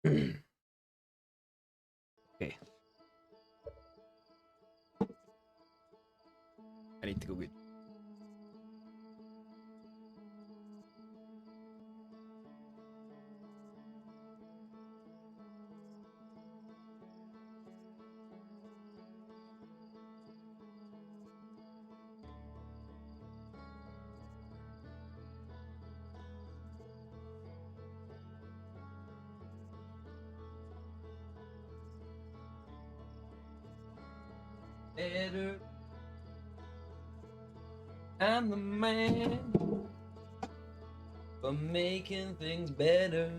Okay. I need to go get. Better. I'm the man for making things better.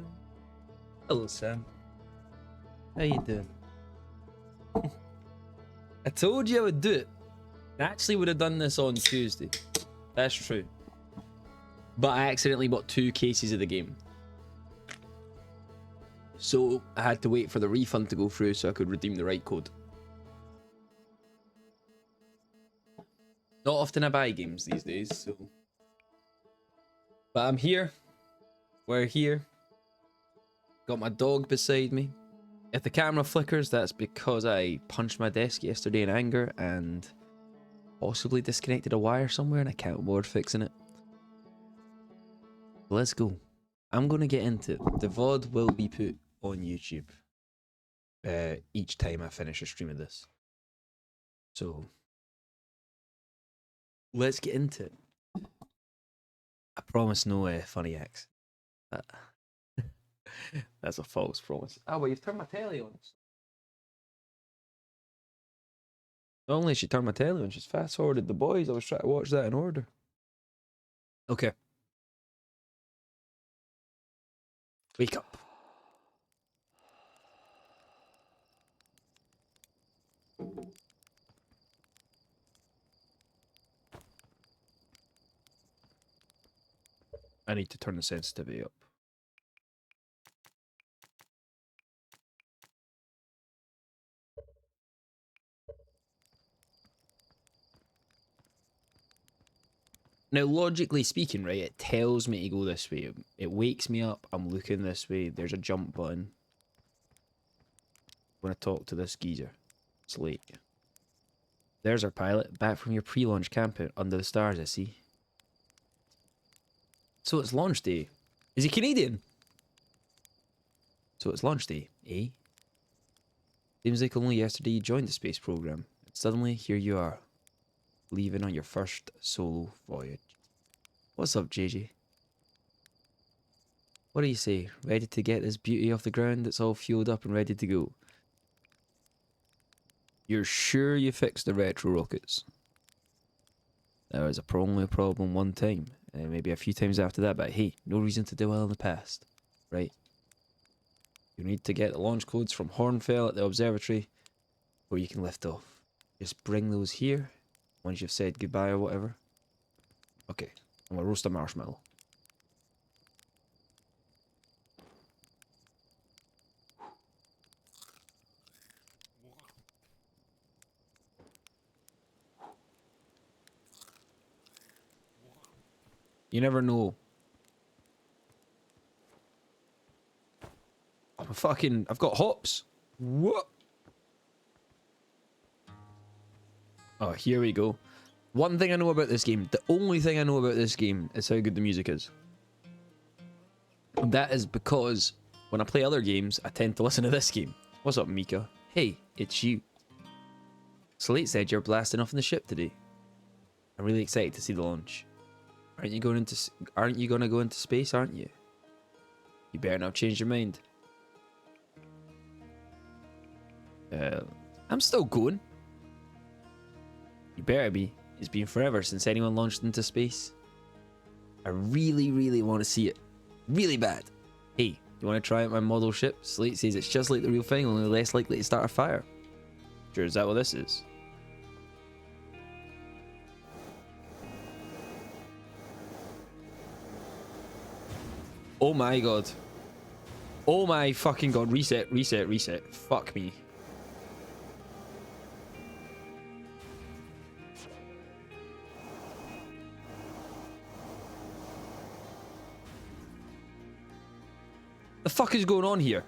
Hello, Sam. How you doing? I told you I would do it. I actually would have done this on Tuesday. That's true. But I accidentally bought 2 cases of the game. So I had to wait for the refund to go through so I could redeem the right code. Not often I buy games these days, so... But I'm here. We're here. Got my dog beside me. If the camera flickers, that's because I punched my desk yesterday in anger and possibly disconnected a wire somewhere and I can't afford fixing it. Let's go. I'm going to get into it. The VOD will be put on YouTube each time I finish a stream of this. So, let's get into it. I promise no funny acts. That's a false promise. Oh, well, you've turned my telly on. Not only she turned my telly on, she's fast forwarded the boys. I was trying to watch that in order. Okay. Wake up. I need to turn the sensitivity up. Now, logically speaking, right, it tells me to go this way. It wakes me up. I'm looking this way. There's a jump button. I'm going to talk to this geezer. It's late. There's our pilot. Back from your pre-launch camp out under the stars, I see. So it's launch day. Is he Canadian? So it's launch day, eh? Seems like only yesterday you joined the space program. And suddenly, here you are. Leaving on your first solo voyage. What's up, JJ? What do you say? Ready to get this beauty off the ground? It's all fueled up and ready to go. You're sure you fixed the retro rockets? There was only a problem one time, and maybe a few times after that, but hey, no reason to dwell on the past, right? You need to get the launch codes from Hornfell at the observatory, where you can lift off. Just bring those here, once you've said goodbye or whatever. Okay, I'm gonna roast a marshmallow. You never know. I've got hops. What? Oh, here we go. One thing I know about this game, the only thing I know about this game is how good the music is. And that is because when I play other games, I tend to listen to this game. What's up, Mika? Hey, it's you. Slate said you're blasting off in the ship today. I'm really excited to see the launch. Aren't you going to go into space, aren't you? You better not change your mind. I'm still going. You better be. It's been forever since anyone launched into space. I really, really want to see it. Really bad. Hey, you want to try out my model ship? Slate says it's just like the real thing, only less likely to start a fire. Sure, is that what this is? Oh my god. Oh my fucking god. Reset, reset, reset. Fuck me. The fuck is going on here?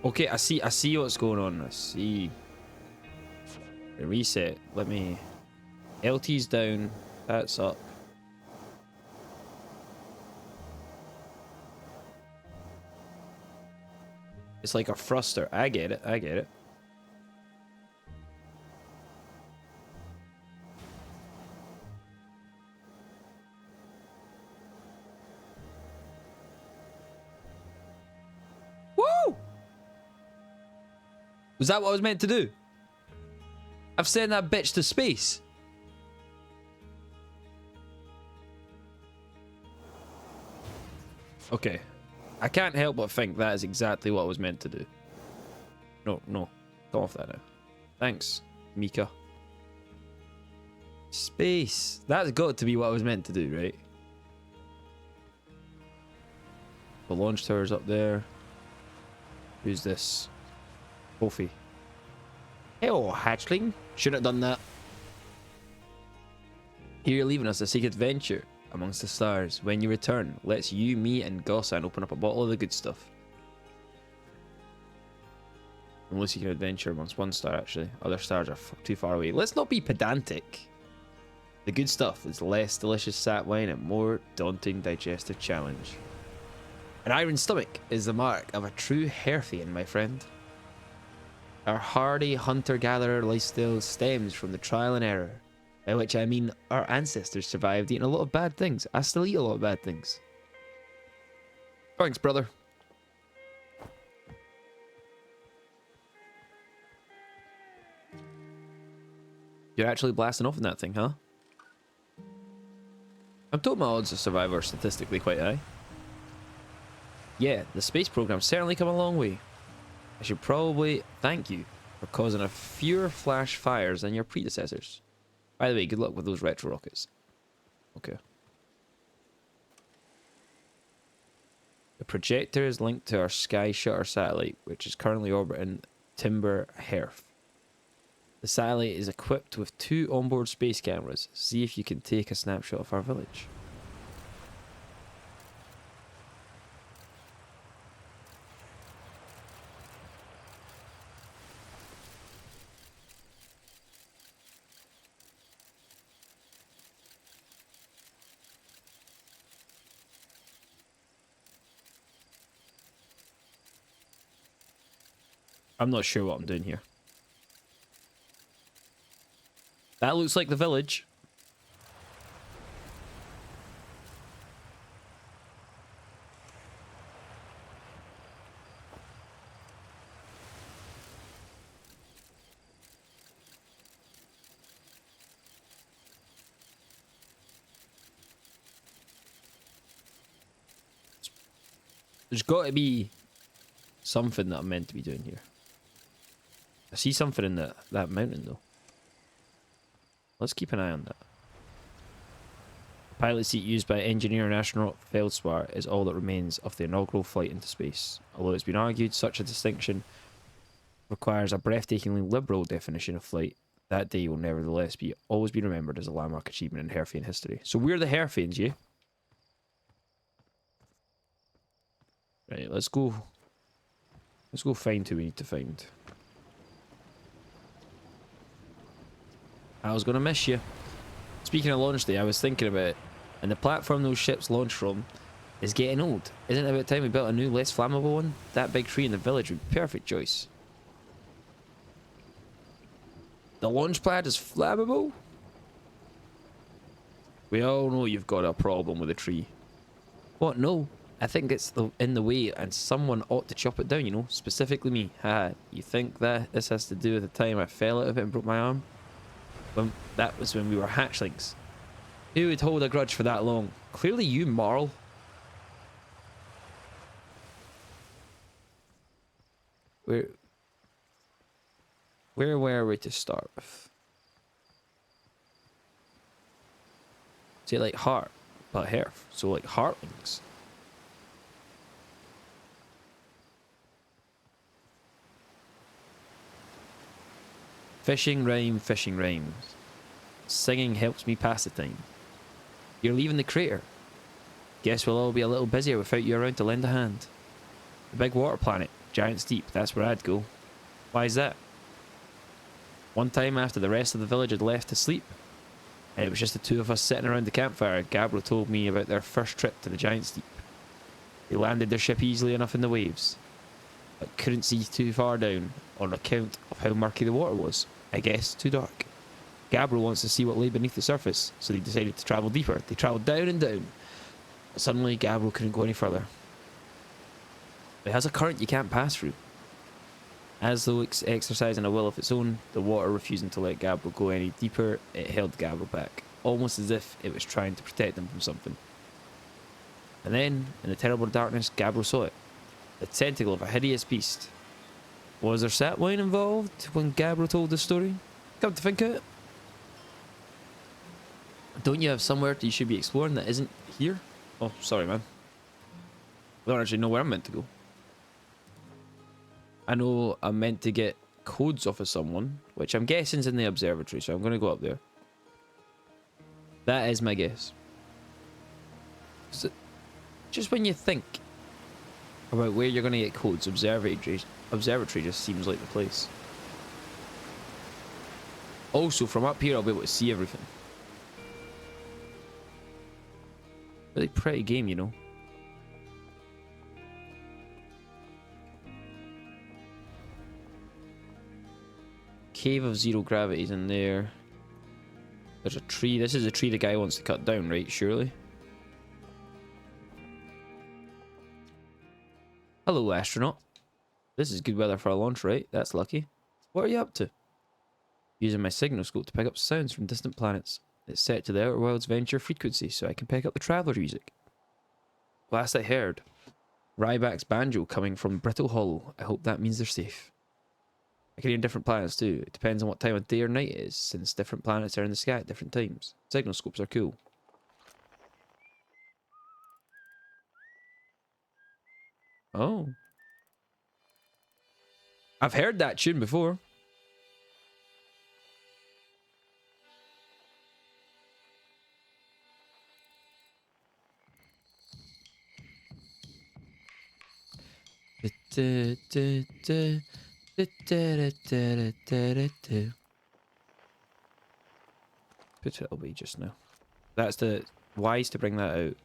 Okay, I see what's going on. I see. Reset. Let me... LT's down. That's up. It's like a thruster. I get it. I get it. Woo! Was that what I was meant to do? I've sent that bitch to space. Okay. I can't help but think that is exactly what I was meant to do. No, no. Come off that now. Thanks, Mika. Space. That's got to be what I was meant to do, right? The launch tower's up there. Who's this? Kofi. Hello, hatchling. Shouldn't have done that. Here you're leaving us to seek adventure amongst the stars. When you return, let's you, me, and Gossan open up a bottle of the good stuff. Unless you can adventure amongst one star, actually. Other stars are too far away. Let's not be pedantic. The good stuff is less delicious sat wine and more daunting digestive challenge. An iron stomach is the mark of a true Herthian, my friend. Our hardy hunter-gatherer lifestyle stems from the trial and error. By which I mean our ancestors survived eating a lot of bad things. I still eat a lot of bad things. Thanks, brother. You're actually blasting off in that thing, huh? I'm told my odds of survival are statistically quite high. Yeah, the space program's certainly come a long way. I should probably thank you for causing a fewer flash fires than your predecessors. By the way, good luck with those retro rockets. Okay. The projector is linked to our Sky Shutter satellite, which is currently orbiting Timber Hearth. The satellite is equipped with 2 onboard space cameras. See if you can take a snapshot of our village. I'm not sure what I'm doing here. That looks like the village. There's got to be something that I'm meant to be doing here. I see something in that mountain though. Let's keep an eye on that. The pilot seat used by engineer and astronaut Feldspar is all that remains of the inaugural flight into space. Although it's been argued such a distinction requires a breathtakingly liberal definition of flight, that day will nevertheless always be remembered as a landmark achievement in Herthian history. So we're the Herthians, yeah? Right, let's go. Let's go find who we need to find. I was going to miss you. Speaking of launch day, I was thinking about it. And the platform those ships launch from is getting old. Isn't it about time we built a new, less flammable one? That big tree in the village would be a perfect choice. The launch pad is flammable? We all know you've got a problem with a tree. What? No. I think it's in the way and someone ought to chop it down, you know? Specifically me. Haha. You think that this has to do with the time I fell out of it and broke my arm? That was when we were hatchlings. Who would hold a grudge for that long? Clearly you, Marl. Where were we to start with? Say like heart, but Hearth. So like heartlings. Fishing rhymes. Singing helps me pass the time. You're leaving the crater. Guess we'll all be a little busier without you around to lend a hand. The big water planet. Giant's Deep. That's where I'd go. Why is that? One time after the rest of the village had left to sleep, and it was just the two of us sitting around the campfire, Gabriel told me about their first trip to the Giant's Deep. They landed their ship easily enough in the waves, but couldn't see too far down on account of how murky the water was. I guess too dark. Gabriel wants to see what lay beneath the surface, so they decided to travel deeper. They travelled down and down, but suddenly Gabriel couldn't go any further. It has a current you can't pass through. As though exercising a will of its own, the water refusing to let Gabriel go any deeper, it held Gabriel back, almost as if it was trying to protect him from something. And then, in the terrible darkness, Gabriel saw it. The tentacle of a hideous beast. Was there sap wine involved when Gabriel told the story? Come to think of it. Don't you have somewhere that you should be exploring that isn't here? Oh, sorry, man. I don't actually know where I'm meant to go. I know I'm meant to get codes off of someone, which I'm guessing is in the observatory, so I'm going to go up there. That is my guess. So, just when you think about where you're going to get codes, observatory just seems like the place. Also, from up here, I'll be able to see everything. Really pretty game, you know. Cave of Zero Gravity's in there. There's a tree. This is a tree the guy wants to cut down, right? Surely. Hello, astronaut. This is good weather for a launch, right? That's lucky. What are you up to? Using my signal scope to pick up sounds from distant planets. It's set to the Outer Worlds Venture frequency, so I can pick up the traveler music. Last I heard, Ryback's banjo coming from Brittle Hollow. I hope that means they're safe. I can hear different planets too. It depends on what time of day or night it is, since different planets are in the sky at different times. Signal scopes are cool. Oh. I've heard that tune before. Put it away just now. That's the wise to bring that out.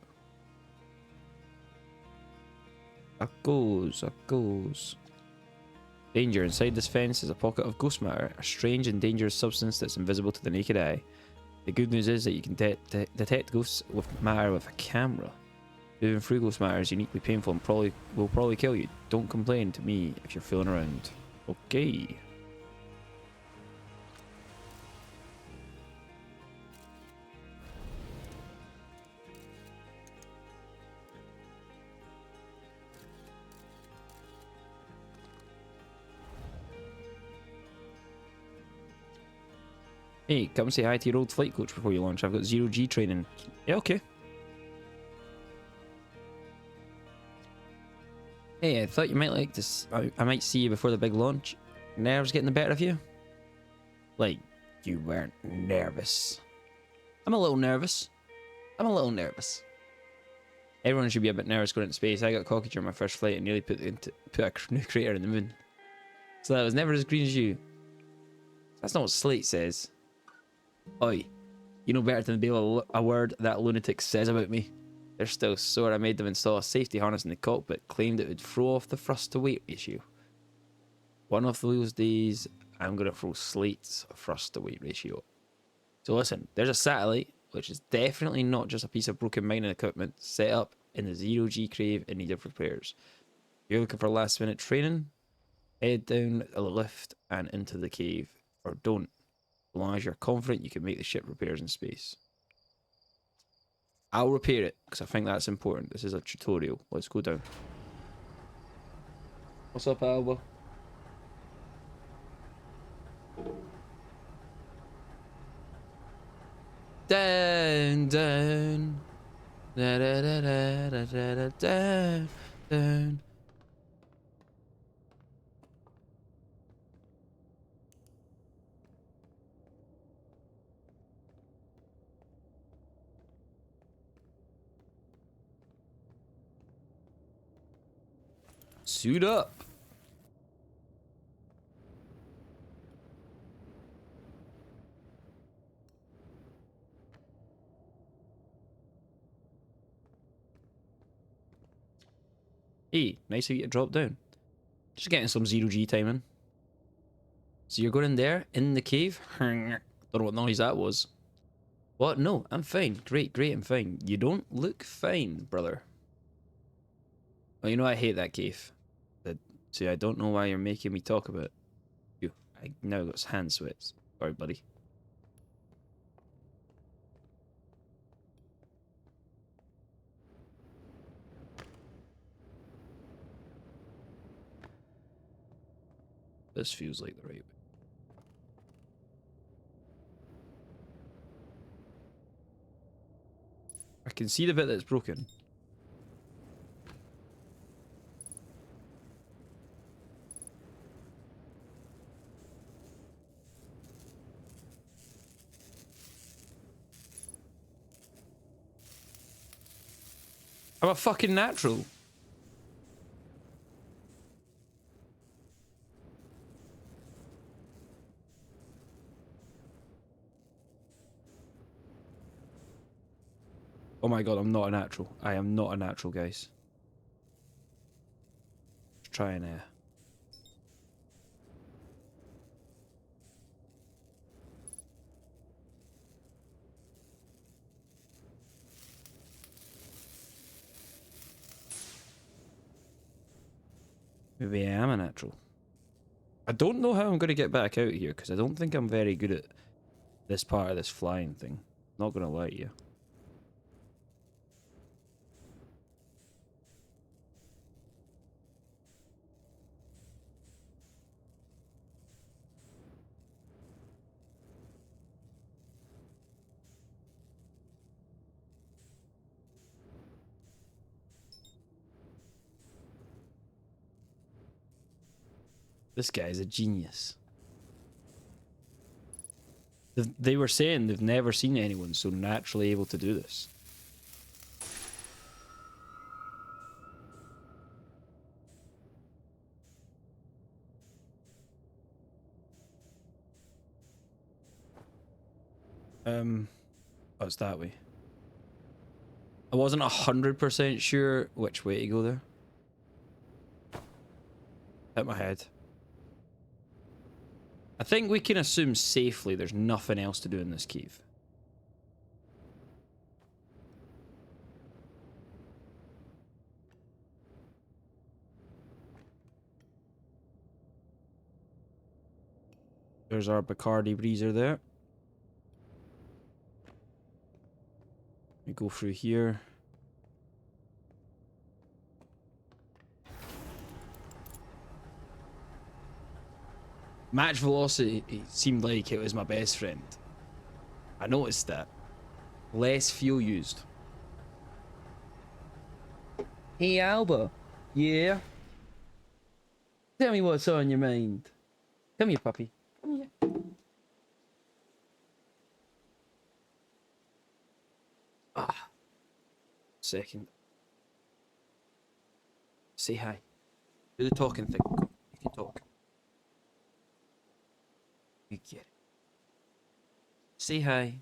Up goes, up goes. Danger. Inside this fence is a pocket of ghost matter, a strange and dangerous substance that's invisible to the naked eye. The good news is that you can detect ghosts with matter with a camera. Moving through ghost matter is uniquely painful and will probably kill you. Don't complain to me if you're fooling around. Okay. Hey, come say hi to your old flight coach before you launch. I've got 0G training. Yeah, okay. Hey, I thought you might like to... I might see you before the big launch. Nerves getting the better of you? Like, you weren't nervous. I'm a little nervous. Everyone should be a bit nervous going into space. I got cocky during my first flight and nearly put a new crater in the moon. So that was never as green as you. That's not what Slate says. Oi, you know better than to be a word that lunatic says about me. They're still sore. I made them install a safety harness in the cockpit, claimed it would throw off the thrust to weight ratio. One of those days, I'm going to throw Slate's thrust to weight ratio. So listen, there's a satellite, which is definitely not just a piece of broken mining equipment, set up in the 0G cave in need of repairs. If you're looking for last minute training, head down the lift and into the cave, or don't. As long as you're confident you can make the ship repairs in space. I'll repair it, because I think that's important. This is a tutorial. Let's go down. What's up, Alba? Down, down. Da, da, da, da, da, da, da, down, down. Suit up. Hey, nice of you to drop down. Just getting some zero-G timing. So you're going in there, in the cave? Don't know what noise that was. What? No, I'm fine. Great, great, I'm fine. You don't look fine, brother. Oh, you know I hate that cave. See, I don't know why you're making me talk about you. I now got hand sweats. Sorry, buddy. This feels like the right way. I can see the bit that's broken. I'm a fucking natural. Oh my god, I'm not a natural. I am not a natural, guys. Let's try and maybe I am a natural. I don't know how I'm going to get back out here, because I don't think I'm very good at this part of this flying thing. Not going to lie to you. This guy's a genius. They were saying they've never seen anyone so naturally able to do this. Oh, it's that way. I wasn't 100% sure which way to go there. Hit my head. I think we can assume safely there's nothing else to do in this cave. There's our Bacardi breezer there. We go through here. Match velocity, it seemed like it was my best friend. I noticed that. Less fuel used. Hey Alba. Yeah? Tell me what's on your mind. Come here, puppy. Come here. Ah. Second. Say hi. Do the talking thing. Go. You can talk. You get it. Say hi.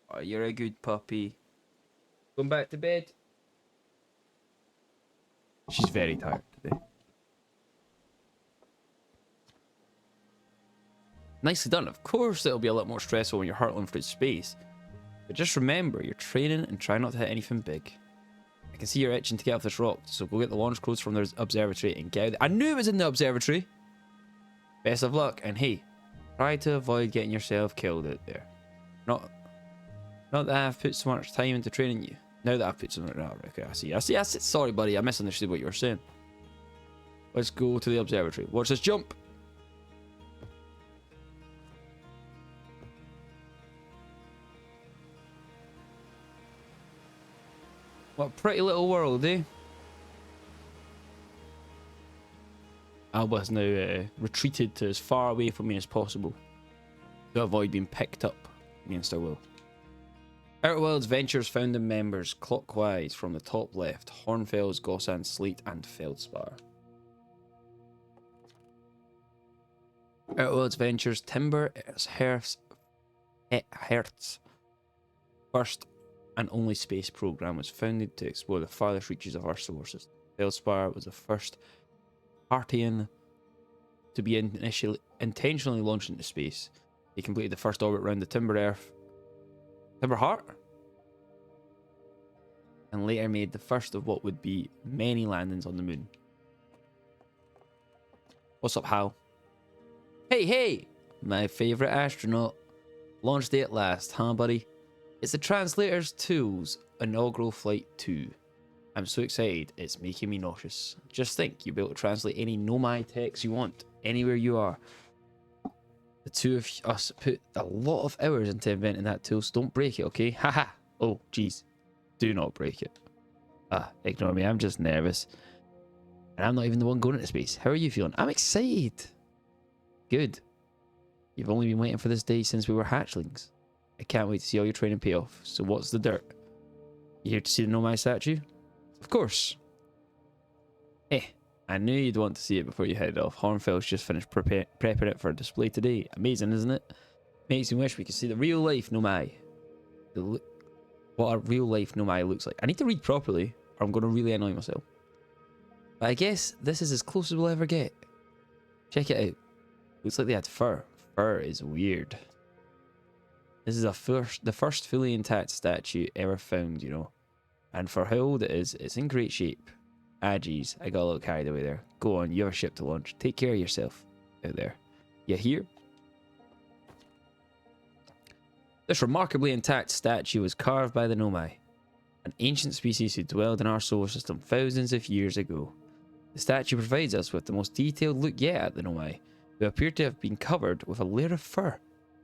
Oh, you're a good puppy. Going back to bed? She's very tired today. Nicely done. Of course it'll be a lot more stressful when you're hurtling through space. But just remember, you're training and try not to hit anything big. I can see you're itching to get off this rock, so go get the launch codes from the observatory and get out. I knew it was in the observatory! Best of luck, and hey, try to avoid getting yourself killed out there. Not that I've put so much time into training you. Now that I've put so much... Oh, okay, I see. Sorry, buddy, I misunderstood what you were saying. Let's go to the observatory. Watch this jump! What a pretty little world, eh? Alba has now retreated to as far away from me as possible to avoid being picked up against her will. Outer Worlds Ventures founding members clockwise from the top left: Hornfels, Gossans, Slate, and Feldspar. Outer Worlds Ventures Timber, Hertz, first and only space program was founded to explore the farthest reaches of our solar system. Feldspar was the first Partian to be intentionally launched into space. He completed the first orbit around the Timber Heart, and later made the first of what would be many landings on the moon. What's up, Hal? Hey! My favorite astronaut. Launch day at last, huh, buddy? It's the Translator's Tools inaugural flight 2. I'm so excited, it's making me nauseous. Just think, you'll be able to translate any Nomai text you want, anywhere you are. The two of us put a lot of hours into inventing that tool, so don't break it, okay? Haha! Oh, jeez. Do not break it. Ignore me, I'm just nervous. And I'm not even the one going into space. How are you feeling? I'm excited. Good. You've only been waiting for this day since we were hatchlings. I can't wait to see all your training pay off. So what's the dirt? You here to see the Nomai statue? Of course. I knew you'd want to see it before you headed off. Hornfels just finished prepping it for a display today. Amazing, isn't it? Makes me wish we could see the real life Nomai. What a real life Nomai looks like. I need to read properly, or I'm going to really annoy myself. But I guess this is as close as we'll ever get. Check it out. Looks like they had fur. Fur is weird. This is the first fully intact statue ever found, you know. And for how old it is, it's in great shape. Ah, geez, I got a little carried away there. Go on, you have a ship to launch. Take care of yourself out there. You hear? This remarkably intact statue was carved by the Nomai, an ancient species who dwelled in our solar system thousands of years ago. The statue provides us with the most detailed look yet at the Nomai, who appear to have been covered with a layer of fur.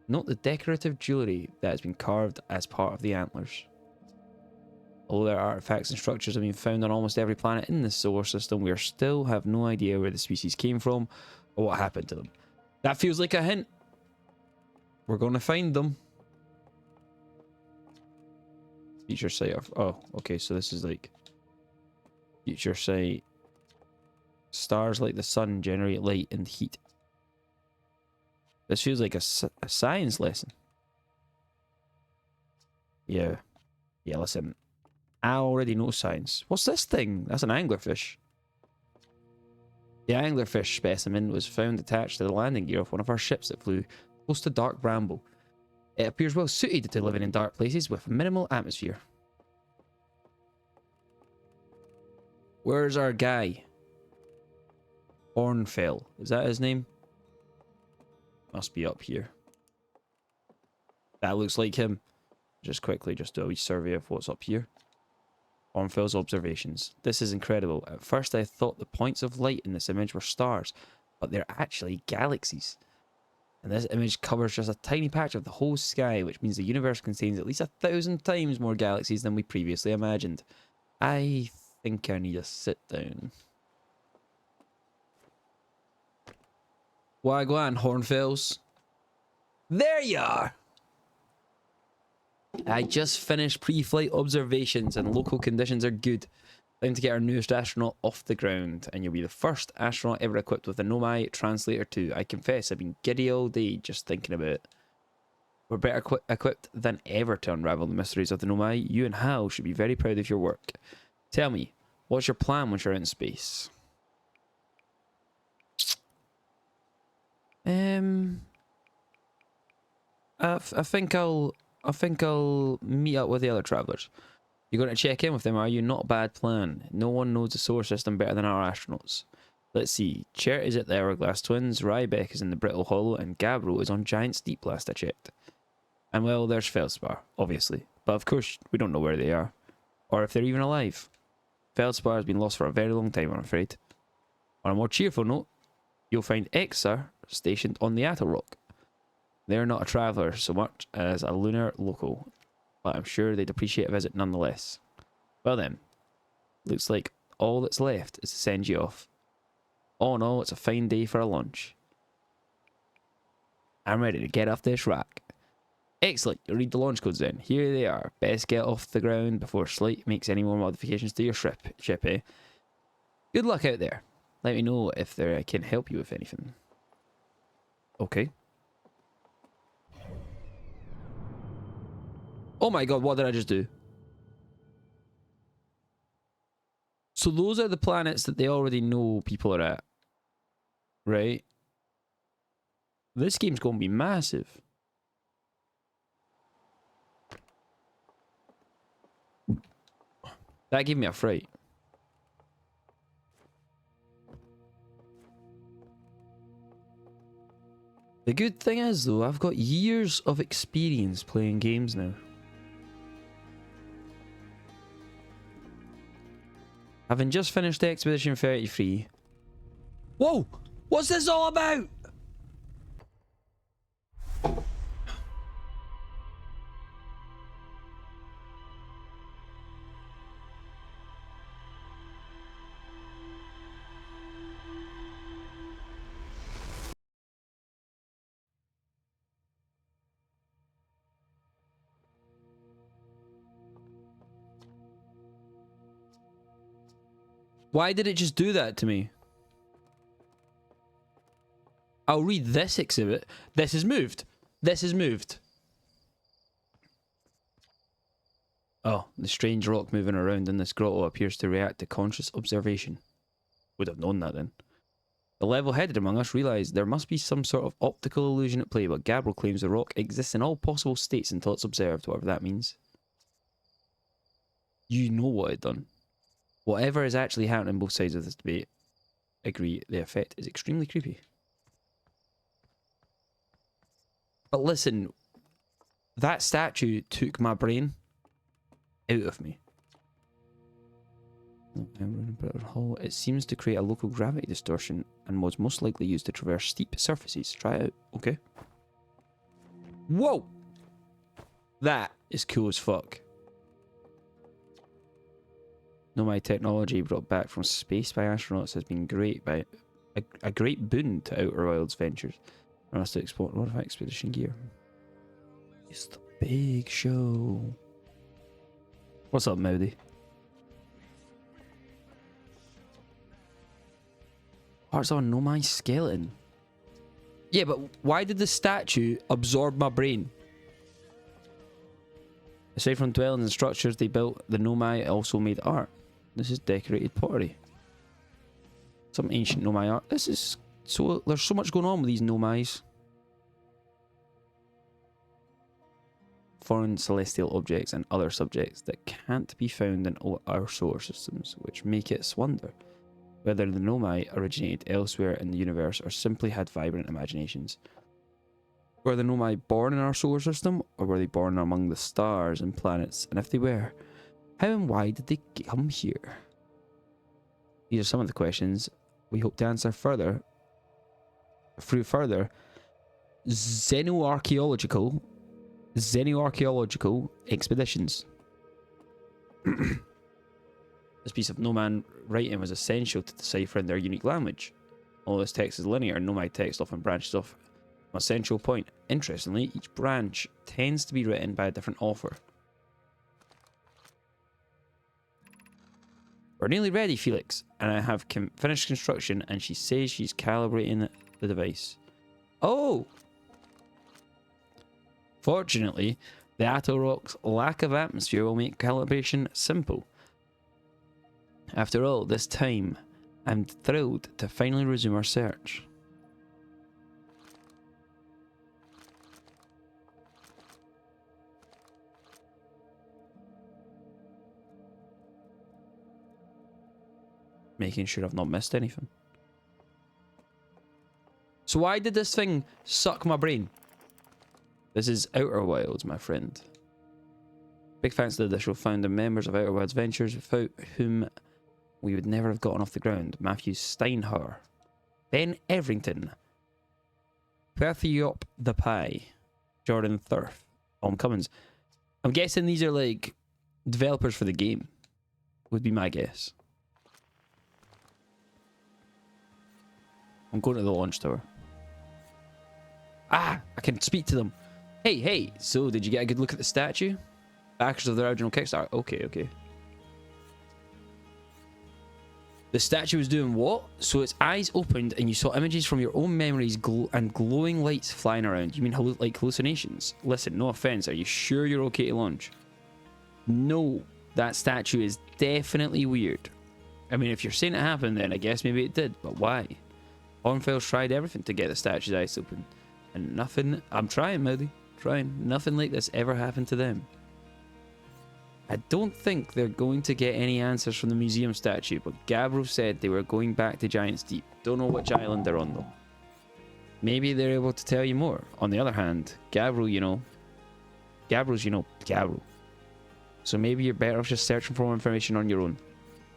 Note the decorative jewellery that has been carved as part of the antlers. Although their artifacts and structures have been found on almost every planet in the solar system, we still have no idea where the species came from or what happened to them. That feels like a hint. We're going to find them. Future sight of... Oh, okay, so this is like... Future sight. Stars like the sun generate light and heat. This feels like a science lesson. Yeah. Yeah, listen. I already know science. What's this thing? That's an anglerfish. The anglerfish specimen was found attached to the landing gear of one of our ships that flew close to Dark Bramble. It appears well suited to living in dark places with minimal atmosphere. Where's our guy? Hornfell. Is that his name? Must be up here. That looks like him. Just quickly, just do a wee survey of what's up here. Hornfell's observations. This is incredible. At first I thought the points of light in this image were stars, but they're actually galaxies. And this image covers just a tiny patch of the whole sky, which means the universe contains at least 1,000 times more galaxies than we previously imagined. I think I need to sit down. Wagwan, Hornfells. There you are! I just finished pre-flight observations and local conditions are good. Time to get our newest astronaut off the ground, and you'll be the first astronaut ever equipped with the Nomai Translator 2. I confess, I've been giddy all day just thinking about it. We're better equipped than ever to unravel the mysteries of the Nomai. You and Hal should be very proud of your work. Tell me, what's your plan once you're in space? I think I'll meet up with the other travellers. You're going to check in with them, are you? Not a bad plan. No one knows the solar system better than our astronauts. Let's see. Chert is at the Hourglass Twins, Rybeck is in the Brittle Hollow, and Gabbro is on Giant Steep Blast, I checked. And well, there's Feldspar, obviously. But of course, we don't know where they are. Or if they're even alive. Feldspar has been lost for a very long time, I'm afraid. On a more cheerful note, you'll find Exar stationed on the Attlerock. They're not a traveller so much as a lunar local, but I'm sure they'd appreciate a visit nonetheless. Well then, looks like all that's left is to send you off. All in all, it's a fine day for a launch. I'm ready to get off this rock. Excellent, you'll read the launch codes then. Here they are. Best get off the ground before Slate makes any more modifications to your ship, eh? Good luck out there. Let me know if I can help you with anything. Okay. Oh my god, what did I just do? So those are the planets that they already know people are at. Right? This game's going to be massive. That gave me a fright. The good thing is, though, I've got years of experience playing games now. Having just finished Expedition 33. Whoa! What's this all about? Why did it just do that to me? I'll read this exhibit. This has moved. This has moved. Oh, the strange rock moving around in this grotto appears to react to conscious observation. Would have known that then. The level-headed among us realise there must be some sort of optical illusion at play, but Gabriel claims the rock exists in all possible states until it's observed, whatever that means. You know what it done. Whatever is actually happening, both sides of this debate agree the effect is extremely creepy. But listen, that statue took my brain out of me. It seems to create a local gravity distortion and was most likely used to traverse steep surfaces. Try it out, okay? Whoa! That is cool as fuck. Nomad technology brought back from space by astronauts has been great by a great boon to Outer Wilds ventures. For us to explore modify expedition gear. It's the big show. What's up, Moody? Parts of a Nomai skeleton. Yeah, but why did the statue absorb my brain? Aside from dwellings and structures they built, the Nomai also made art. This is decorated pottery. Some ancient Nomai art. This is so... There's so much going on with these Nomais. Foreign celestial objects and other subjects that can't be found in our solar systems, which make us wonder whether the Nomai originated elsewhere in the universe or simply had vibrant imaginations. Were the Nomai born in our solar system, or were they born among the stars and planets? And if they were, how and why did they come here? These are some of the questions we hope to answer further through further xenoarchaeological expeditions. This piece of Nomad writing was essential to deciphering their unique language. Although this text is linear, Nomad text often branches off from a central point. Interestingly, each branch tends to be written by a different author. We're nearly ready, Felix, and I have finished construction, and she says she's calibrating the device. Oh! Fortunately, the Atoll Rock's lack of atmosphere will make calibration simple. After all this time, I'm thrilled to finally resume our search. Making sure I've not missed anything. So why did this thing suck my brain? This is Outer Wilds, my friend. Big thanks to the additional founder members of Outer Wilds Ventures, without whom we would never have gotten off the ground. Matthew Steinhauer, Ben Everington, Perthiop the Pie, Jordan Thurf, Tom Cummins. I'm guessing these are like developers for the game, would be my guess. I'm going to the launch tower. Ah, I can speak to them. Hey, so did you get a good look at the statue? Backers of the original Kickstarter. Okay. The statue was doing what? So its eyes opened and you saw images from your own memories and glowing lights flying around. You mean like hallucinations? Listen, no offense, are you sure you're okay to launch? No, that statue is definitely weird. I mean, if you're saying it happened, then I guess maybe it did, but why? Hornfels tried everything to get the statue's eyes open, and nothing. I'm trying, Moody. Trying. Nothing like this ever happened to them. I don't think they're going to get any answers from the museum statue, but Gabbro said they were going back to Giant's Deep. Don't know which island they're on, though. Maybe they're able to tell you more. On the other hand, Gabbro, Gabbro's, Gabbro. So maybe you're better off just searching for more information on your own.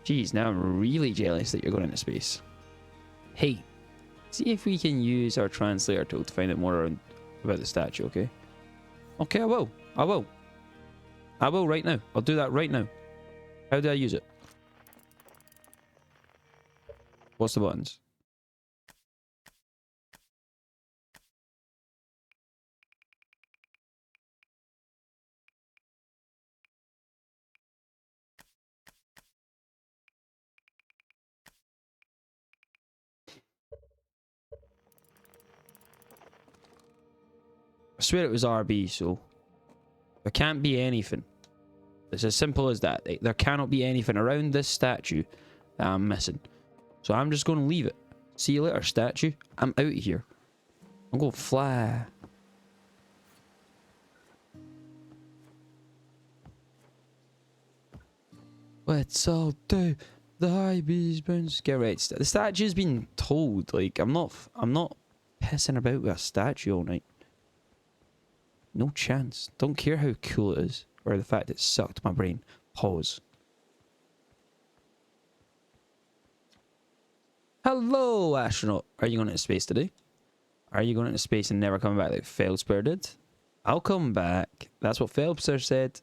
Geez, now I'm really jealous that you're going into space. Hey, see if we can use our translator tool to find out more about the statue, okay? Okay, I will. I will. I will right now. I'll do that right now. How do I use it? What's the buttons? I swear it was RB, so there can't be anything. It's as simple as that. There cannot be anything around this statue that I'm missing. So I'm just going to leave it. See you later, statue. I'm out of here. I'm going to fly. Let's all do the high bees bounce. Get ready. The statue's been told. Like, I'm not pissing about with a statue all night. No chance. Don't care how cool it is, or the fact it sucked my brain. Pause. Hello, astronaut. Are you going into space today? Are you going into space and never coming back like Feldspar did? I'll come back. That's what Feldspar said.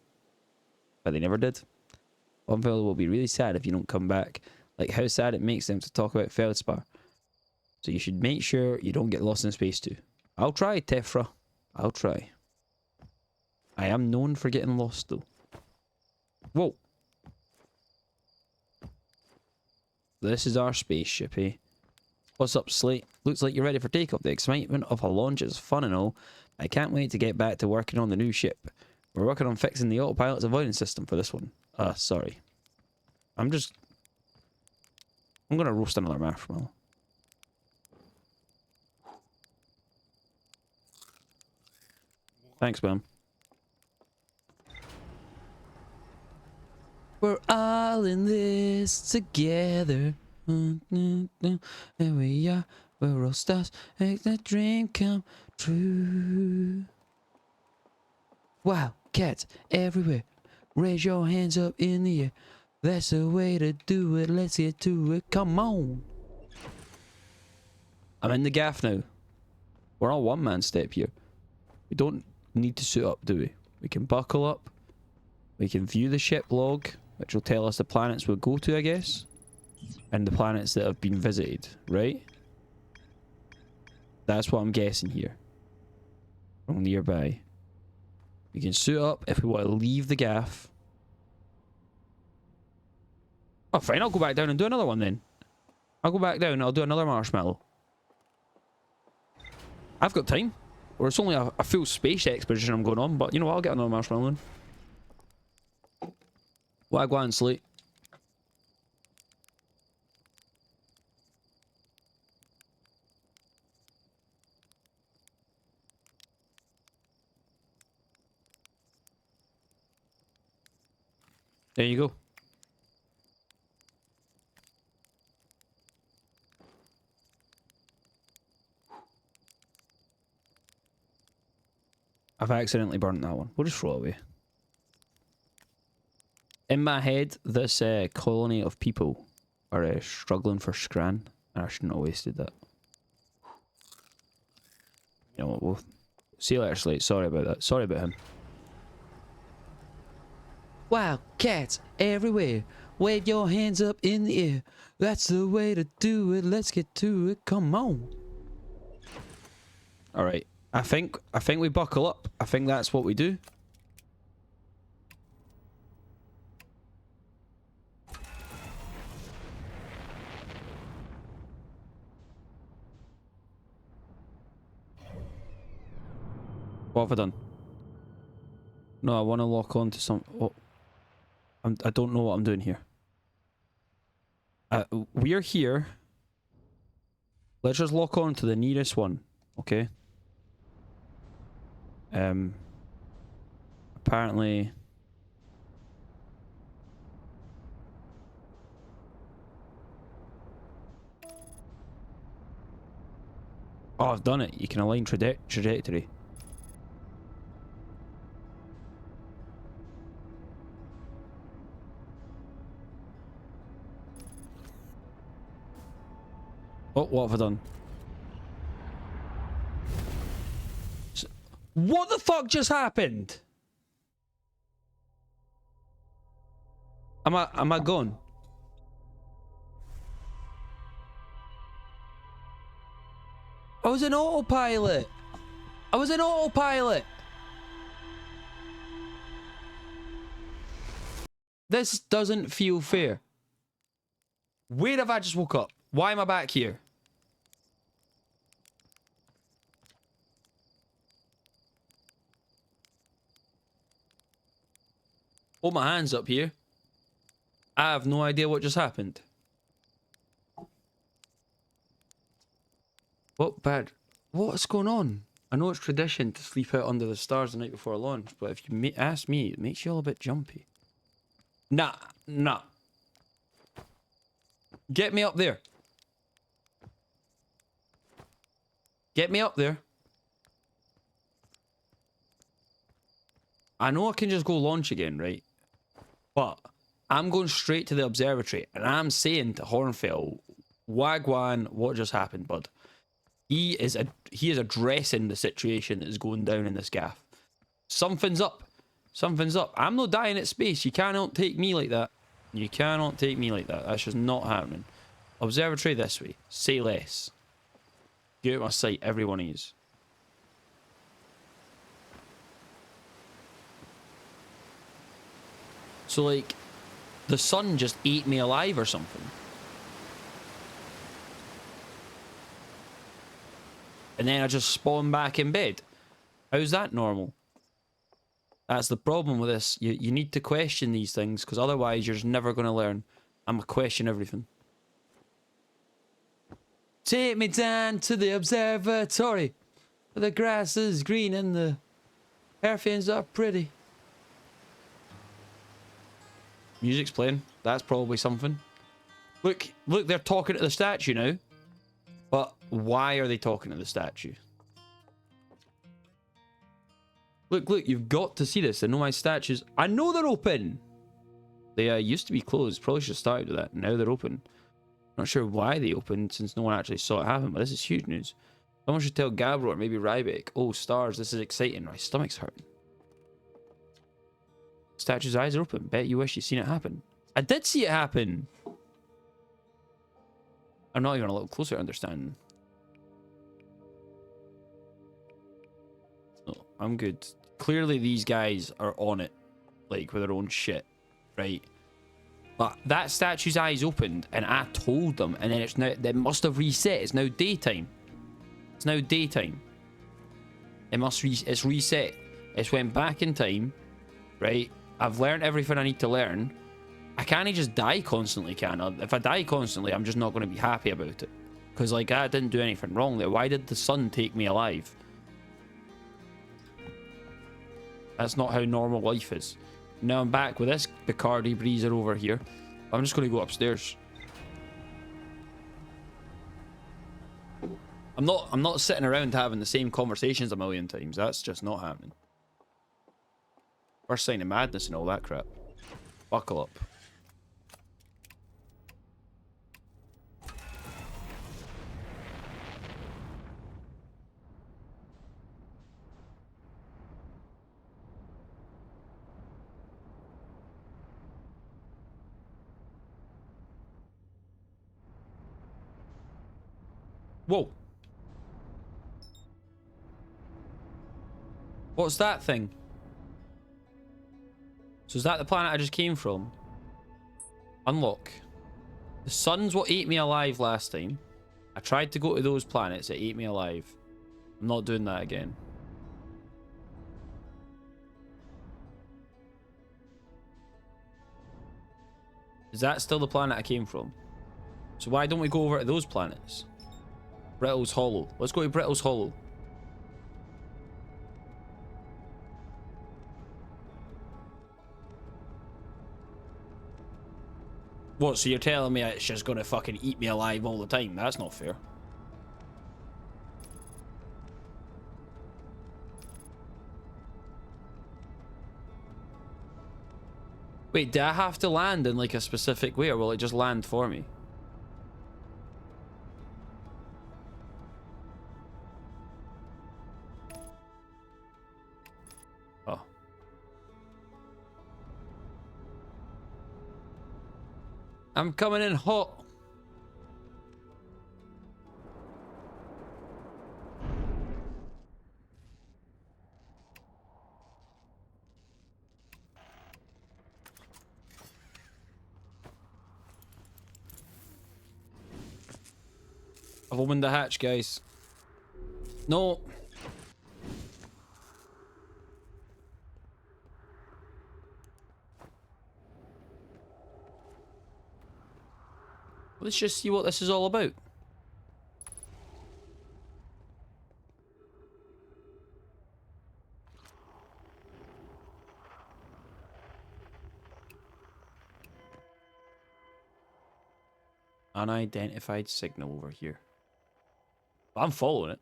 But they never did. Hornfels will be really sad if you don't come back. Like how sad it makes them to talk about Feldspar. So you should make sure you don't get lost in space too. I'll try, Tefra. I'll try. I am known for getting lost though. Whoa. This is our spaceship, eh? What's up, Slate? Looks like you're ready for takeoff. The excitement of a launch is fun and all. I can't wait to get back to working on the new ship. We're working on fixing the autopilot's avoidance system for this one. Sorry. I'm gonna roast another marshmallow. Thanks, man. We're all in this together. And we are, we're all stars. Make the dream come true. Wow, cats everywhere. Raise your hands up in the air. That's the way to do it. Let's get to it. Come on. I'm in the gaff now. We're on one man step here. We don't need to suit up, do we? We can buckle up. We can view the ship log, which will tell us the planets we'll go to, I guess. And the planets that have been visited, right? That's what I'm guessing here. From nearby. We can suit up if we want to leave the gaff. Oh, fine. I'll go back down and do another one then. I'll go back down and I'll do another marshmallow. I've got time. Or it's only a full space expedition I'm going on, but you know what? I'll get another marshmallow then. Wagwan Slate. There you go. I've accidentally burnt that one. We'll just throw it away. In my head, this colony of people are struggling for Scran, and I shouldn't have wasted that. You know what, we'll see you later, Slate. Sorry about that. Sorry about him. Wow, cats everywhere. Wave your hands up in the air. That's the way to do it. Let's get to it. Come on. Alright. I think we buckle up. I think that's what we do. What have I done? No, I want to lock on to some... Oh. I don't know what I'm doing here. We're here. Let's just lock on to the nearest one, okay? Apparently... Oh, I've done it. You can align trajectory. Oh, what have I done? What the fuck just happened? Am I gone? I was in autopilot. I was in autopilot. This doesn't feel fair. Where have I just woke up? Why am I back here? Hold my hands up here. I have no idea what just happened. What bad? What's going on? I know it's tradition to sleep out under the stars the night before launch, but if you ask me, it makes you all a bit jumpy. Nah. Get me up there. Get me up there. I know I can just go launch again, right? But I'm going straight to the observatory, and I'm saying to Hornfell, Wagwan, what just happened, bud? He is addressing the situation that is going down in this gaff. Something's up. Something's up. I'm not dying at space. You cannot take me like that. You cannot take me like that. That's just not happening. Observatory this way. Say less. Get out of my sight, every one of yous. So, like, the sun just ate me alive or something. And then I just spawn back in bed. How's that normal? That's the problem with this. You need to question these things, because otherwise you're just never going to learn. I'm going to question everything. Take me down to the observatory. The grass is green and the airplanes are pretty. Music's playing. That's probably something. Look, they're talking to the statue now. But why are they talking to the statue? Look, you've got to see this. I know my statues. I know they're open. They used to be closed. Probably should have started with that. Now they're open. Not sure why they opened since no one actually saw it happen, but this is huge news. Someone should tell Gabbro or maybe Rybeck. Oh, stars, this is exciting. My stomach's hurting. Statue's eyes are open. Bet you wish you'd seen it happen. I did see it happen. I'm not even a little closer to understanding. No, I'm good. Clearly these guys are on it. Like, with their own shit. Right? But that statue's eyes opened, and I told them, and then it's now, they must have reset. It's now daytime. It's now daytime. It's reset. It's went back in time, right? I've learned everything I need to learn. I can't just die constantly, can I? If I die constantly, I'm just not going to be happy about it. Because, like, I didn't do anything wrong there. Why did the sun take me alive? That's not how normal life is. Now I'm back with this Bacardi Breezer over here. I'm just going to go upstairs. I'm not sitting around having the same conversations a million times. That's just not happening. First sign of madness and all that crap. Buckle up. Whoa. What's that thing? So is that the planet I just came from? Unlock. The sun's what ate me alive last time. I tried to go to those planets. It ate me alive. I'm not doing that again. Is that still the planet I came from? So why don't we go over to those planets? Brittle's Hollow. Let's go to Brittle's Hollow. What, so you're telling me it's just gonna fucking eat me alive all the time? That's not fair. Wait, do I have to land in like a specific way, or will it just land for me? Oh. I'm coming in hot. I've opened the hatch, guys. No. Let's just see what this is all about. Unidentified signal over here. I'm following it.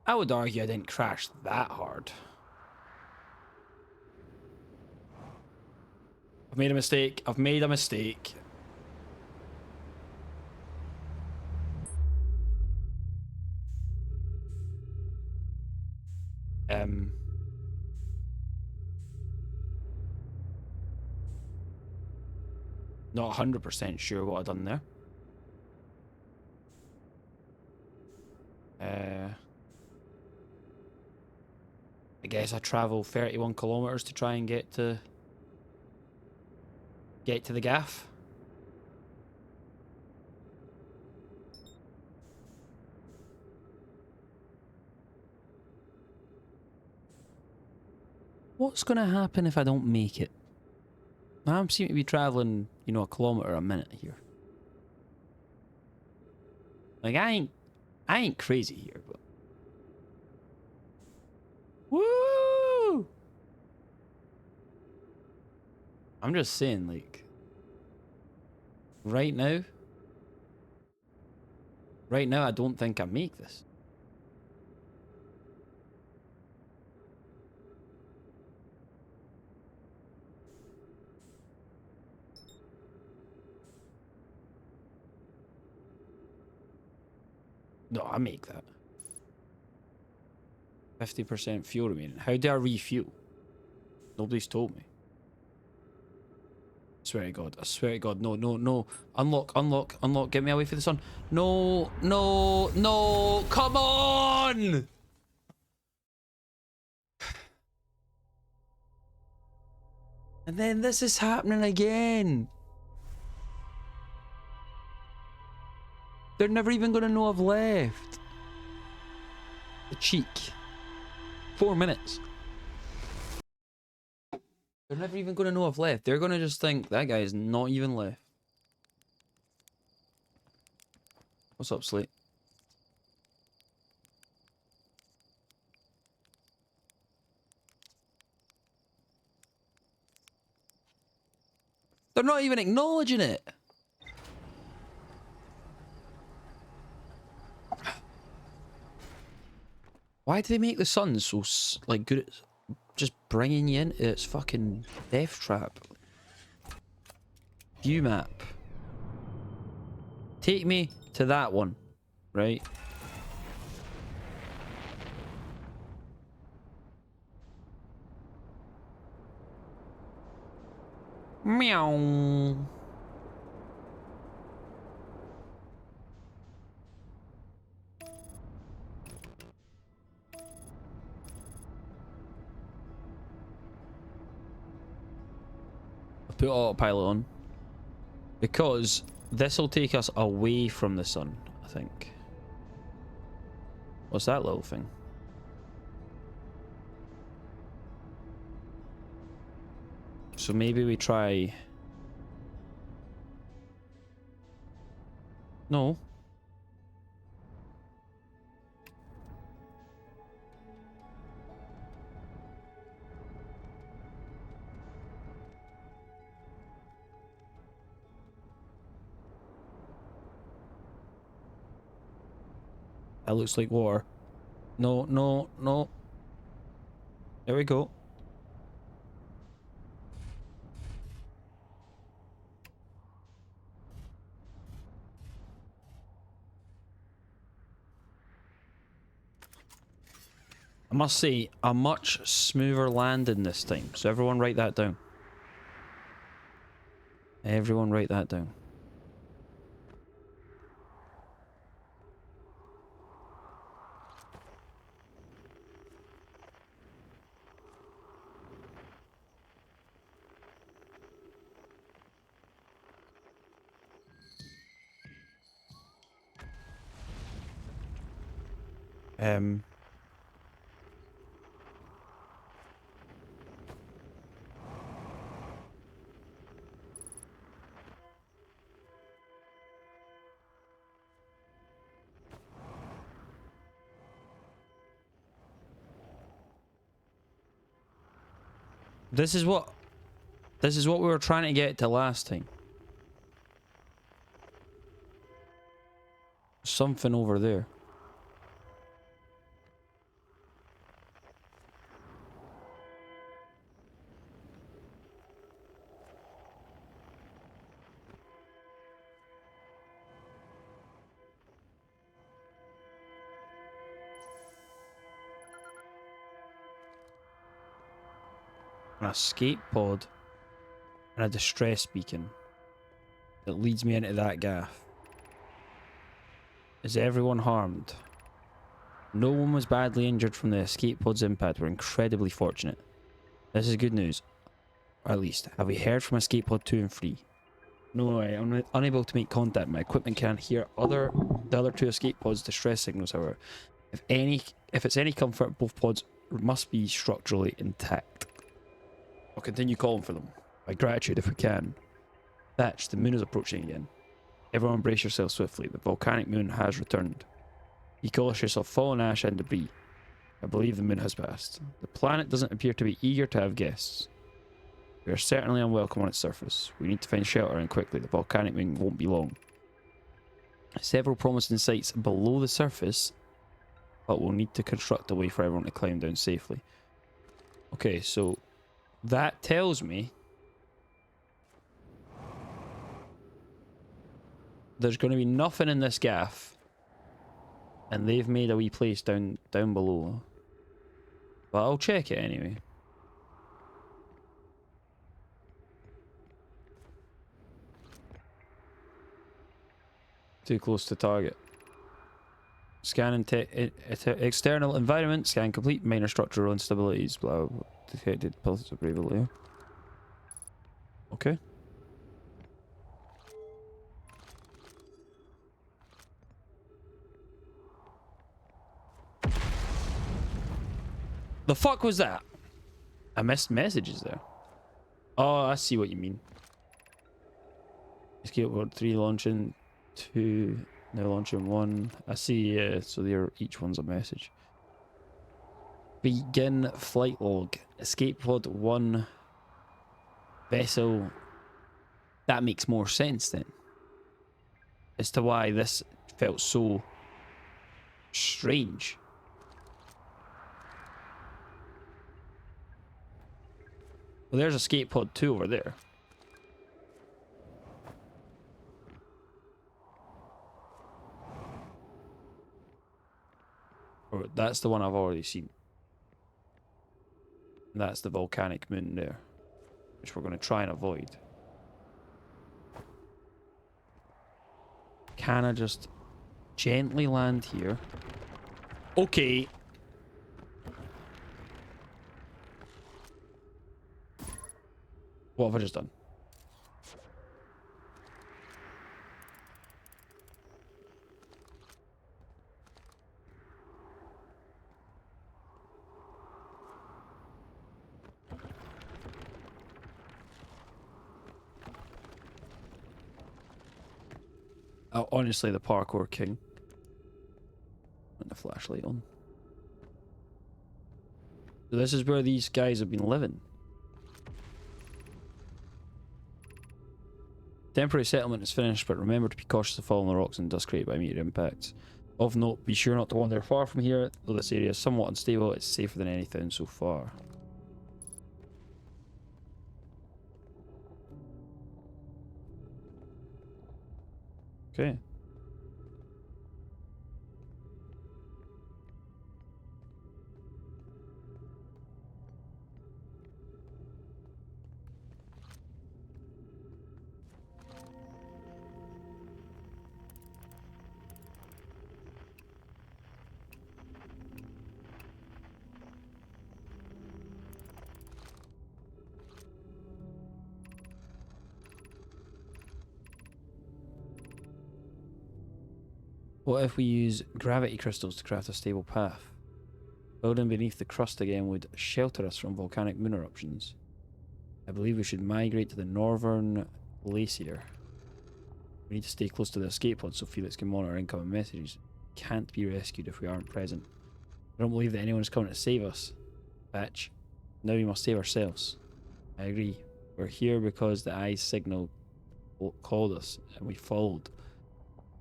I would argue I didn't crash that hard. I've made a mistake. I've made a mistake. Not 100% sure what I've done there. I guess I travel 31 kilometers to try and get to the gaff. What's gonna happen if I don't make it? I seem to be traveling, you know, a kilometer a minute here. Like I ain't crazy here, but woo! I'm just saying, like, right now, I don't think I make this. No, I make that. 50% fuel remaining. How do I refuel? Nobody's told me. I swear to God. I swear to God. No, no, no. Unlock, unlock, unlock. Get me away from the sun. No, no, no. Come on! And then this is happening again. They're never even going to know I've left. The cheek. 4 minutes. They're never even going to know I've left. They're going to just think that guy is not even left. What's up, Slate? They're not even acknowledging it. Why do they make the sun so, like, good at just bringing you into its fucking death trap? View map. Take me to that one, right? Meow. Put autopilot on because this will take us away from the sun, I think. What's that little thing? So maybe we try... No. That looks like water. No, no, no. There we go. I must say, a much smoother landing this time. So everyone write that down. Everyone write that down. Um... This is what we were trying to get to last time. Something over there. An escape pod and a distress beacon that leads me into that gaff. Is everyone harmed? No one was badly injured from the escape pod's impact. We're incredibly fortunate. This is good news. Or at least, have we heard from escape pod 2 and 3? No, I'm unable to make contact. My equipment can't hear the other 2 escape pods' distress signals, however. If it's any comfort, both pods must be structurally intact. I'll continue calling for them. By gratitude if we can. Thatch, the moon is approaching again. Everyone brace yourself swiftly. The volcanic moon has returned. You call yourself fallen ash and debris. I believe the moon has passed. The planet doesn't appear to be eager to have guests. We are certainly unwelcome on its surface. We need to find shelter and quickly. The volcanic moon won't be long. Several promising sites below the surface, but we'll need to construct a way for everyone to climb down safely. Okay, so that tells me there's going to be nothing in this gaff, and they've made a wee place down below. But I'll check it anyway. Too close to target. Scan external environment. Scan complete. Minor structural instabilities. Blah. Detected pulses of below. Okay. The fuck was that? I missed messages there. Oh, I see what you mean. Escape Pod 3 launching. 2 now launching 1. I see, yeah, so they're each one's a message. Begin flight log. Escape Pod 1 vessel. That makes more sense then. As to why this felt so strange. Well, there's Escape Pod 2 over there. Or that's the one I've already seen. And that's the volcanic moon there, which we're going to try and avoid. Can I just gently land here? Okay. What have I just done? Honestly, the parkour king. Put the flashlight on. So this is where these guys have been living. Temporary settlement is finished, but remember to be cautious of falling rocks and dust created by meteor impacts. Of note, be sure not to wander far from here. Though this area is somewhat unstable, it's safer than anything so far. Okay. What if we use gravity crystals to craft a stable path? Building beneath the crust again would shelter us from volcanic moon eruptions. I believe we should migrate to the northern glacier. We need to stay close to the escape pod so Felix can monitor incoming messages. Can't be rescued if we aren't present. I don't believe that anyone is coming to save us. Batch. Now we must save ourselves. I agree. We're here because the eye's signal called us and we followed.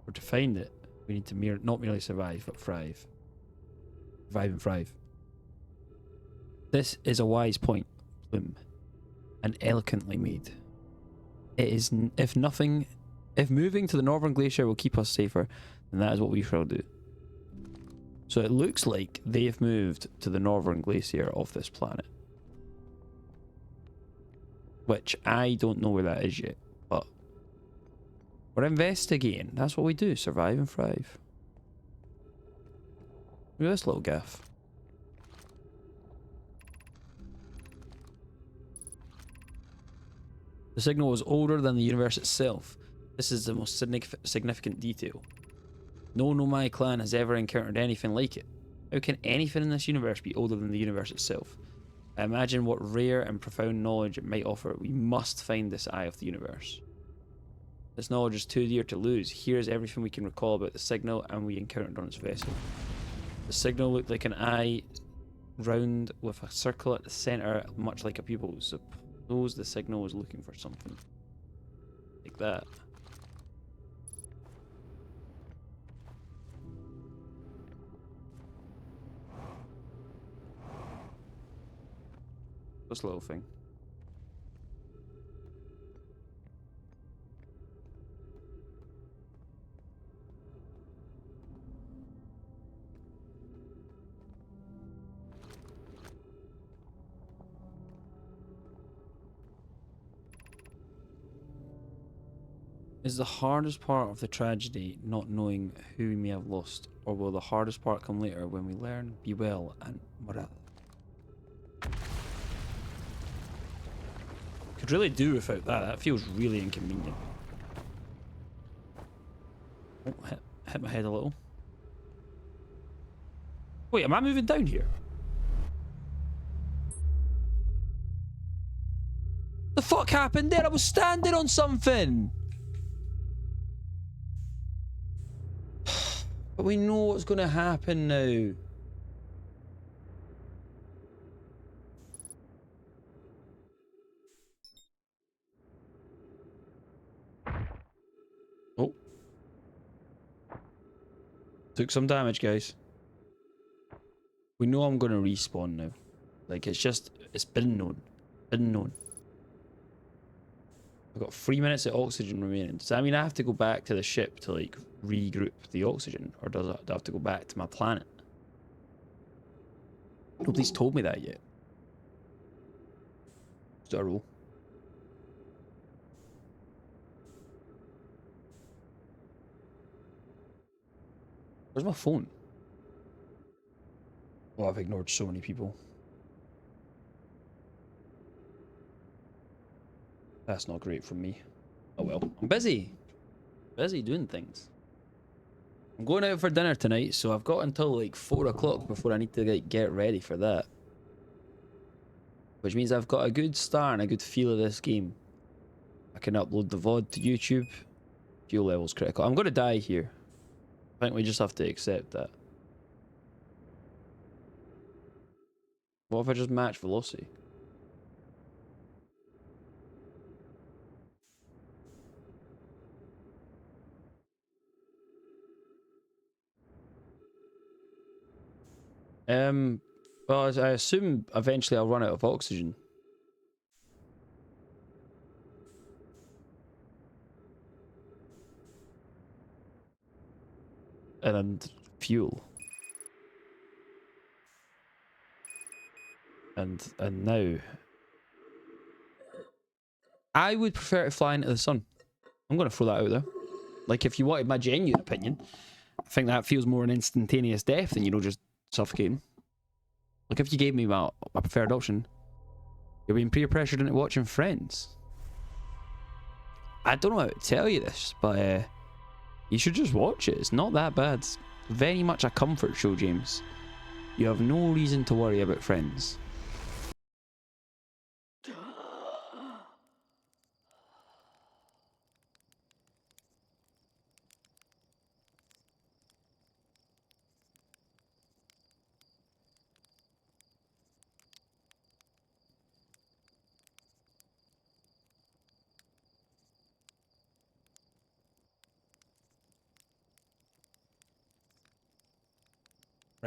Or to find it, we need to not merely survive, but thrive. Survive and thrive. This is a wise point, Plume, and eloquently made. It is, if moving to the northern glacier will keep us safer, then that is what we shall do. So it looks like they've moved to the northern glacier of this planet. Which I don't know where that is yet, but we're investigating. That's what we do, survive and thrive. Look at this little gaff. The signal was older than the universe itself. This is the most significant detail. No Nomai clan has ever encountered anything like it. How can anything in this universe be older than the universe itself? I imagine what rare and profound knowledge it might offer. We must find this eye of the universe. This knowledge is too dear to lose. Here is everything we can recall about the signal and we encountered on its vessel. The signal looked like an eye, round with a circle at the centre, much like a pupil. Suppose the signal was looking for something. Like that. This little thing. Is the hardest part of the tragedy not knowing who we may have lost, or will the hardest part come later when we learn, be well, and morale? Could really do without that. That feels really inconvenient. Oh, hit my head a little. Wait, am I moving down here? The fuck happened there? I was standing on something. But we know what's going to happen now. Oh. Took some damage, guys. We know I'm going to respawn now. Like, it's been known. Been known. I've got 3 minutes of oxygen remaining. Does that mean I have to go back to the ship to, like, regroup the oxygen? Or do I have to go back to my planet? Nobody's told me that yet. Is that a rule? Where's my phone? Oh, I've ignored so many people. That's not great from me. Oh well. I'm busy. Busy doing things. I'm going out for dinner tonight, so I've got until like 4 o'clock before I need to like, get ready for that. Which means I've got a good start and a good feel of this game. I can upload the VOD to YouTube. fuel level's critical. I'm going to die here. I think we just have to accept that. What if I just match velocity? Well, I assume eventually I'll run out of oxygen. And fuel. And now I would prefer to fly into the sun. I'm going to throw that out there. Like, if you wanted my genuine opinion, I think that feels more an instantaneous death than, you know, just suffocating. Like, if you gave me my preferred option, you're being peer pressured into watching Friends. I don't know how to tell you this, but you should just watch it. It's not that bad. It's very much a comfort show, James. You have no reason to worry about Friends.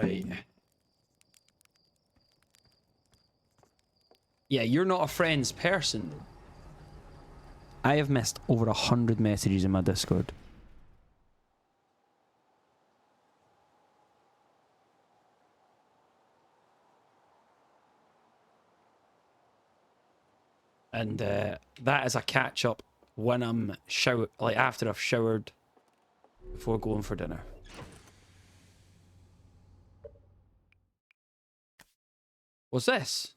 Right. Yeah, you're not a Friends person. I have missed over 100 messages in my Discord. And that is a catch up when I'm like after I've showered before going for dinner. What's this?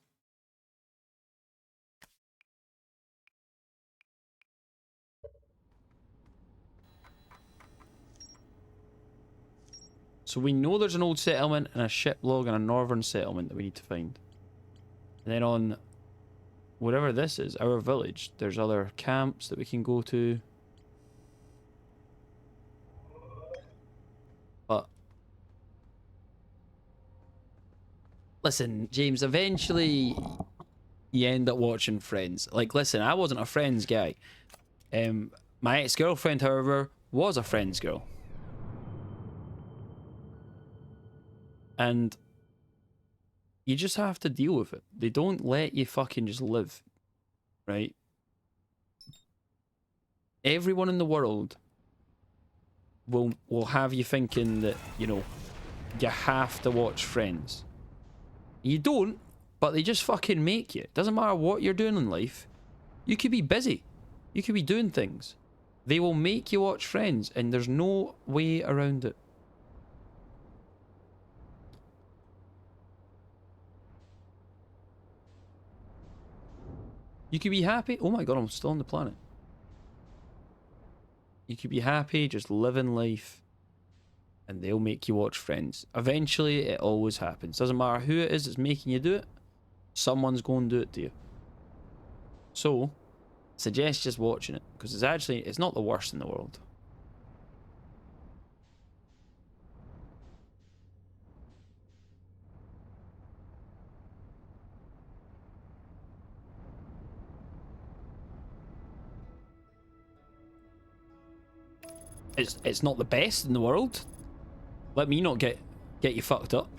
So we know there's an old settlement and a ship log and a northern settlement that we need to find. And then on whatever this is, our village, there's other camps that we can go to. But listen, James, eventually you end up watching Friends. Like, listen, I wasn't a Friends guy. My ex-girlfriend, however, was a Friends girl. And you just have to deal with it. They don't let you fucking just live, right? Everyone in the world will have you thinking that, you know, you have to watch Friends. You don't, but they just fucking make you. Doesn't matter what you're doing in life. You could be busy. You could be doing things. They will make you watch Friends, and there's no way around it. You could be happy. Oh my god, I'm still on the planet. You could be happy, just living life, and they'll make you watch Friends. Eventually, it always happens. Doesn't matter who it is that's making you do it, someone's going to do it to you. So, suggest just watching it, because it's not the worst in the world. It's not the best in the world. Let me not get you fucked up.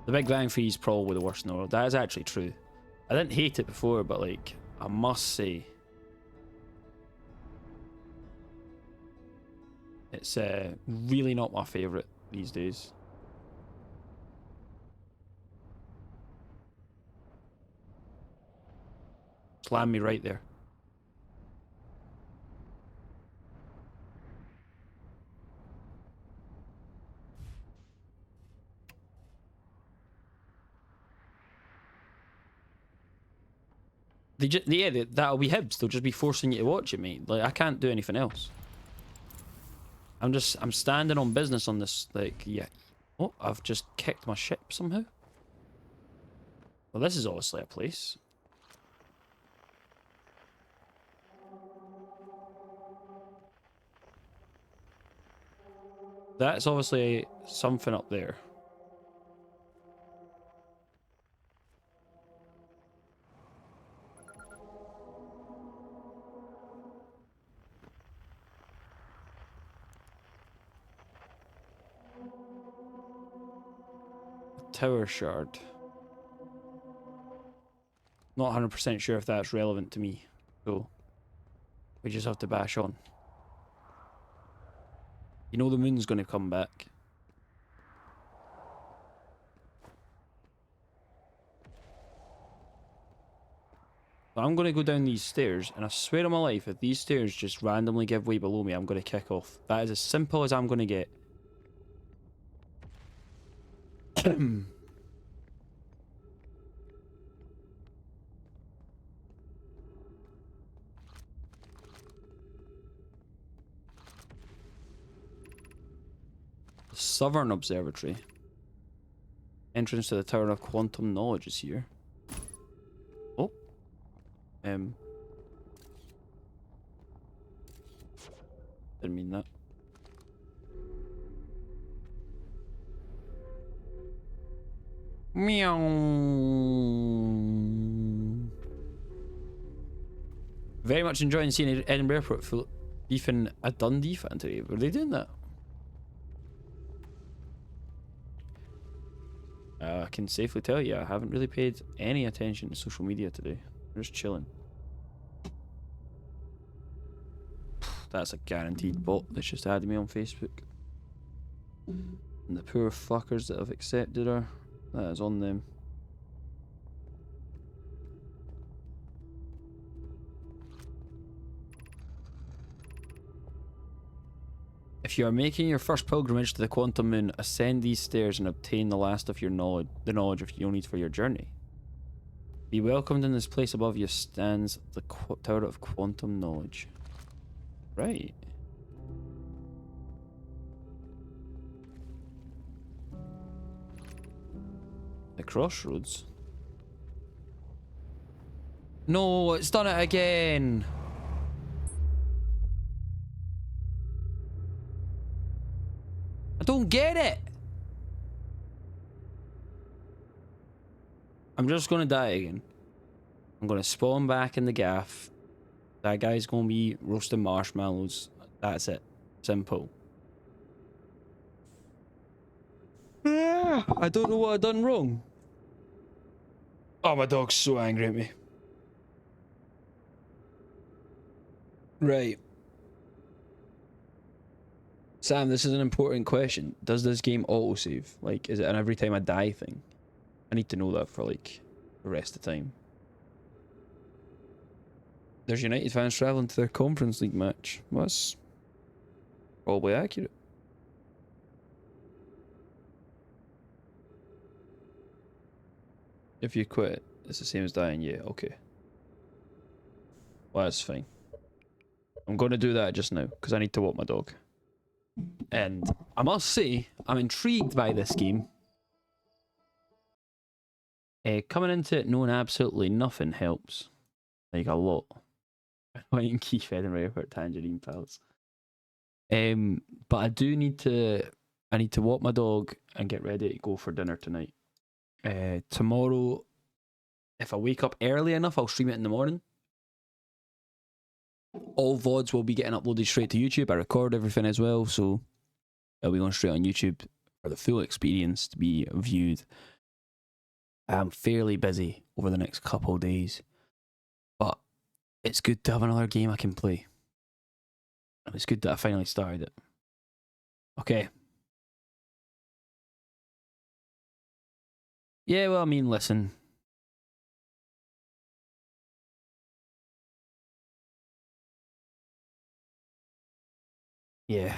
The Big Bang Theory is probably the worst in the world. That is actually true. I didn't hate it before, but like, I must say, it's really not my favourite these days. Slam me right there. That'll be Hibs. They'll just be forcing you to watch it, mate. Like, I can't do anything else. I'm standing on business on this, like, yeah. Oh, I've just kicked my ship somehow. Well, this is obviously a place. That's obviously something up there. Tower shard. Not 100% sure if that's relevant to me, so we just have to bash on. You know the moon's going to come back. So I'm going to go down these stairs, and I swear on my life, if these stairs just randomly give way below me, I'm going to kick off. That is as simple as I'm going to get. Southern Observatory. Entrance to the Tower of Quantum Knowledge is here. Oh. Didn't mean that. Meow. Very much enjoying seeing Edinburgh Airport full beefing a Dundee fan today. Were they doing that? I can safely tell you, I haven't really paid any attention to social media today. I'm just chilling. That's a guaranteed bot that's just added me on Facebook. And the poor fuckers that have accepted her, that is on them. If you are making your first pilgrimage to the Quantum Moon, ascend these stairs and obtain the last of your knowledge, the knowledge you'll need for your journey. Be welcomed in this place above you stands the Tower of Quantum Knowledge. Right. The crossroads. No, it's done it again. I don't get it. I'm just gonna die again. I'm gonna spawn back in the gaff. That guy's gonna be roasting marshmallows. That's it. Simple. I don't know what I've done wrong. Oh, my dog's so angry at me. Right. Sam, this is an important question. Does this game autosave? Like, is it an every time I die thing? I need to know that for, like, the rest of the time. There's United fans travelling to their Conference League match. Well, that's probably accurate. If you quit, it's the same as dying. Yeah, okay. Well, that's fine. I'm going to do that just now, because I need to walk my dog. And I must say, I'm intrigued by this game. Coming into it knowing absolutely nothing helps. Like, a lot. Annoying Keith Edinburgh Airport Tangerine Pals. But I do need to... I need to walk my dog and get ready to go for dinner tonight. Tomorrow, if I wake up early enough, I'll stream it in the morning. All VODs will be getting uploaded straight to YouTube. I record everything as well, so it'll be going straight on YouTube for the full experience to be viewed. I'm fairly busy over the next couple of days, but it's good to have another game I can play. And it's good that I finally started it. Okay. Yeah, well, I mean, listen. Yeah.